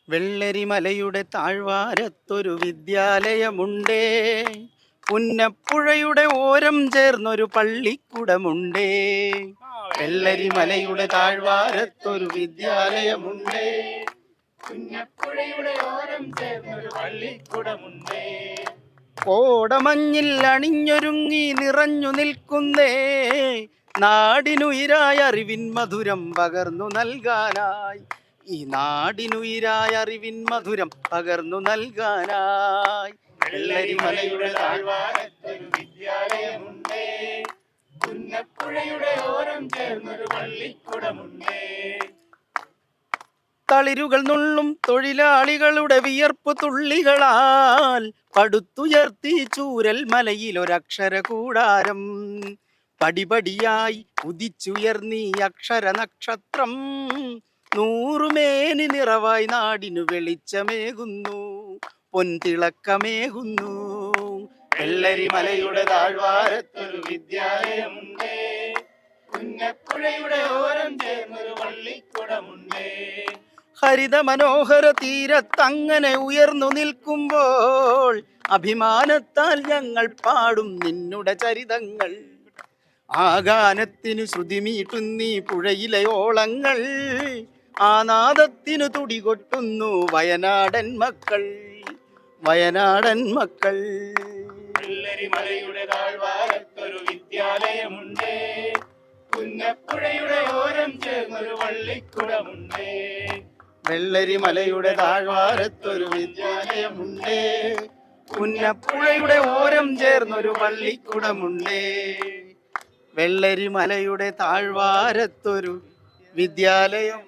വെള്ളരിമലയുടെ താഴ്വാരത്തൊരു വിദ്യാലയമുണ്ടേ, പുന്നപ്പുഴയുടെ ഓരം ചേർന്നൊരു പള്ളിക്കുടമുണ്ടേ. വെള്ളരിമലയുടെ താഴ്വാരത്തൊരു വിദ്യാലയമുണ്ടേ, പുന്നപ്പുഴയുടെ ഓരം ചേർന്നൊരു പള്ളിക്കുടമുണ്ടേ. കോടമഞ്ഞിൽ അണിഞ്ഞൊരുങ്ങി നിറഞ്ഞു നിൽക്കുന്നേ, നാടിനുയിരായ അറിവിൻ മധുരം പകർന്നു നൽകാനായി. ഈ നാടിനുയിരായ അറിവിൻ മധുരം പകർന്നു നൽകാനായി. വെള്ളരിമലയുടെ താഴ്വാരത്തൊരു വിദ്യാലയമുണ്ടേ, പുന്നപ്പുഴയുടെ ഓരം ചേർന്നൊരു പള്ളിക്കുടമുണ്ടേ. തളിരുകൾ നുള്ളും തൊഴിലാളികളുടെ വിയർപ്പ് തുള്ളികളാൽ പടുത്തുയർത്തി ചൂരൽ മലയിലൊരക്ഷര കൂടാരം. പടിപടിയായി ഉദിച്ചുയർന്നീ അക്ഷര നക്ഷത്രം, നൂറുമേനി നിറവായി നാടിനു വെളിച്ചമേകുന്നു, പൊൻതിളക്കമേകുന്നു. വെള്ളരിമലയുടെ താഴ്വാരത്തൊരു വിദ്യാലയമുണ്ടേ, പുന്നപ്പുഴയുടെ ഓരം ചേർന്നൊരു പള്ളിക്കുടമുണ്ടേ. ഹരിത മനോഹര തീരത്തങ്ങനെ ഉയർന്നു നിൽക്കുമ്പോൾ അഭിമാനത്താൽ ഞങ്ങൾ പാടും നിന്നുടെ ചരിതങ്ങൾ. ആ ഗാനത്തിനു ശ്രുതിമീട്ടുന്നീ പുഴയിലെ ഓളങ്ങൾ, ആ നാദത്തിനു തുടികൊട്ടുന്നു വയനാടൻ മക്കൾ, വയനാടൻ മക്കൾ. വെള്ളരിമലയുടെ താഴ്വാരത്തൊരു വിദ്യാലയമുണ്ടേ, പുന്നപ്പുഴയുടെ ഓരം ചേർന്നൊരു പള്ളിക്കുടമുണ്ടേ. വെള്ളരിമലയുടെ താഴ്വാരത്തൊരു വിദ്യാലയമുണ്ടേ, പുന്നപ്പുഴയുടെ ഓരം ചേർന്നൊരു പള്ളിക്കുടമുണ്ടേ. വെള്ളരിമലയുടെ താഴ്വാരത്തൊരു വിദ്യാലയം.